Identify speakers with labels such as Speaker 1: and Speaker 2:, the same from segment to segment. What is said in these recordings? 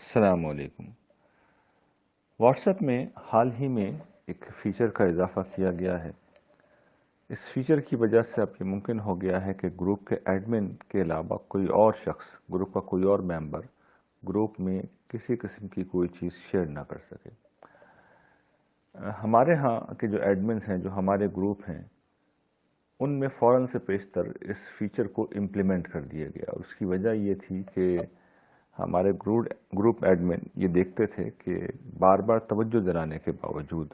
Speaker 1: السلام علیکم۔ What's app میں حال ہی میں ایک فیچر کا اضافہ کیا گیا ہے۔ اس فیچر کی وجہ سے اب یہ ممکن ہو گیا ہے کہ گروپ کے ایڈمن کے علاوہ کوئی اور شخص، گروپ کا کوئی اور ممبر گروپ میں کسی قسم کی کوئی چیز شیئر نہ کر سکے۔ ہمارے ہاں کے جو ایڈمنز ہیں، جو ہمارے گروپ ہیں، ان میں فوراً سے پیشتر اس فیچر کو امپلیمنٹ کر دیا گیا۔ اس کی وجہ یہ تھی کہ ہمارے گروپ ایڈمن یہ دیکھتے تھے کہ بار بار توجہ دلانے کے باوجود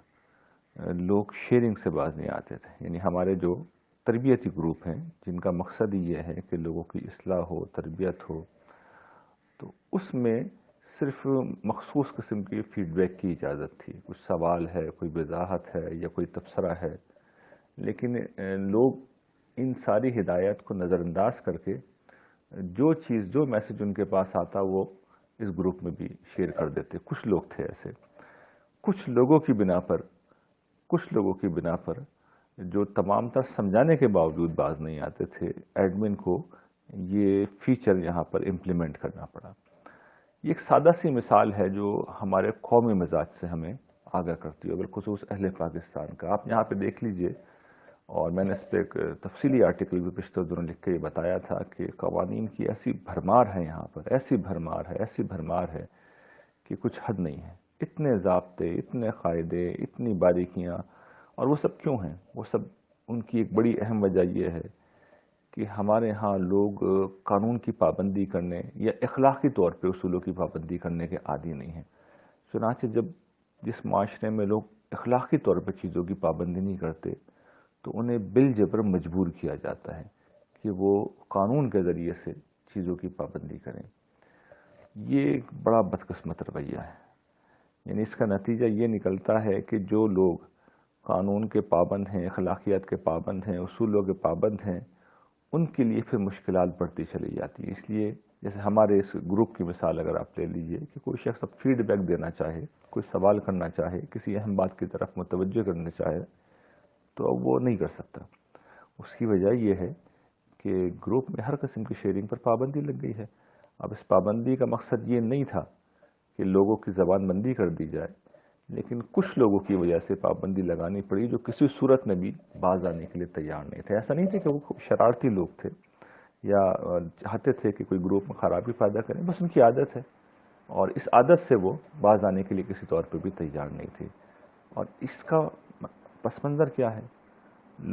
Speaker 1: لوگ شیئرنگ سے باز نہیں آتے تھے۔ یعنی ہمارے جو تربیتی گروپ ہیں، جن کا مقصد ہی یہ ہے کہ لوگوں کی اصلاح ہو، تربیت ہو، تو اس میں صرف مخصوص قسم کی فیڈ بیک کی اجازت تھی۔ کچھ سوال ہے، کوئی وضاحت ہے یا کوئی تبصرہ ہے، لیکن لوگ ان ساری ہدایات کو نظر انداز کر کے جو میسج ان کے پاس آتا وہ اس گروپ میں بھی شیئر کر دیتے۔ کچھ لوگ تھے ایسے، کچھ لوگوں کی بنا پر جو تمام تر سمجھانے کے باوجود باز نہیں آتے تھے، ایڈمن کو یہ فیچر یہاں پر امپلیمنٹ کرنا پڑا۔ یہ ایک سادہ سی مثال ہے جو ہمارے قومی مزاج سے ہمیں آگاہ کرتی ہے، بالخصوص اہل پاکستان کا۔ آپ یہاں پہ دیکھ لیجئے، اور میں نے اس پہ ایک تفصیلی آرٹیکل بھی پچھلے دنوں لکھ کے یہ بتایا تھا کہ قوانین کی ایسی بھرمار ہے یہاں پر، ایسی بھرمار ہے کہ کچھ حد نہیں ہے۔ اتنے ضابطے، اتنے قاعدے، اتنی باریکیاں، اور وہ سب کیوں ہیں؟ وہ سب ان کی ایک بڑی اہم وجہ یہ ہے کہ ہمارے ہاں لوگ قانون کی پابندی کرنے یا اخلاقی طور پہ اصولوں کی پابندی کرنے کے عادی نہیں ہیں۔ چنانچہ جس معاشرے میں لوگ اخلاقی طور پہ چیزوں کی پابندی نہیں کرتے، تو انہیں بالجبر مجبور کیا جاتا ہے کہ وہ قانون کے ذریعے سے چیزوں کی پابندی کریں۔ یہ ایک بڑا بدقسمت رویہ ہے۔ یعنی اس کا نتیجہ یہ نکلتا ہے کہ جو لوگ قانون کے پابند ہیں، اخلاقیات کے پابند ہیں، اصولوں کے پابند ہیں، ان کے لیے پھر مشکلات بڑھتی چلی جاتی ہیں۔ اس لیے جیسے ہمارے اس گروپ کی مثال اگر آپ لے لیجئے کہ کوئی شخص اب فیڈ بیک دینا چاہے، کوئی سوال کرنا چاہے، کسی اہم بات کی طرف متوجہ کرنا چاہے، تو اب وہ نہیں کر سکتا۔ اس کی وجہ یہ ہے کہ گروپ میں ہر قسم کی شیئرنگ پر پابندی لگ گئی ہے۔ اب اس پابندی کا مقصد یہ نہیں تھا کہ لوگوں کی زبان بندی کر دی جائے، لیکن کچھ لوگوں کی وجہ سے پابندی لگانی پڑی جو کسی صورت میں بھی باز آنے کے لیے تیار نہیں تھے۔ ایسا نہیں تھا کہ وہ شرارتی لوگ تھے یا چاہتے تھے کہ کوئی گروپ میں خرابی پیدا کریں، بس ان کی عادت ہے، اور اس عادت سے وہ باز آنے کے لیے کسی طور پہ بھی تیار نہیں تھے۔ اور اس کا پس منظر کیا ہے؟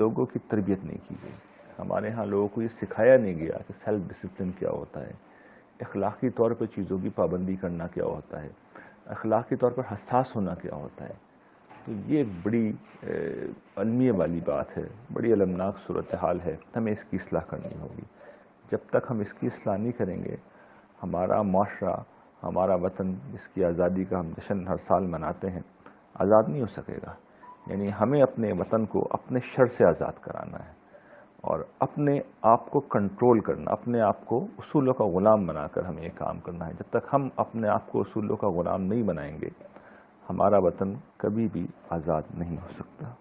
Speaker 1: لوگوں کی تربیت نہیں کی گئی۔ ہمارے ہاں لوگوں کو یہ سکھایا نہیں گیا کہ سیلف ڈسپلن کیا ہوتا ہے، اخلاقی طور پہ چیزوں کی پابندی کرنا کیا ہوتا ہے، اخلاقی طور پر حساس ہونا کیا ہوتا ہے۔ تو یہ ایک بڑی المیہ والی بات ہے، بڑی المناک صورتحال ہے۔ ہمیں اس کی اصلاح کرنی ہوگی۔ جب تک ہم اس کی اصلاح نہیں کریں گے، ہمارا معاشرہ، ہمارا وطن، جس کی آزادی کا ہم جشن ہر سال مناتے ہیں، آزاد نہیں ہو سکے گا۔ یعنی ہمیں اپنے وطن کو اپنے شر سے آزاد کرانا ہے، اور اپنے آپ کو کنٹرول کرنا، اپنے آپ کو اصولوں کا غلام بنا کر ہمیں یہ کام کرنا ہے۔ جب تک ہم اپنے آپ کو اصولوں کا غلام نہیں بنائیں گے، ہمارا وطن کبھی بھی آزاد نہیں ہو سکتا۔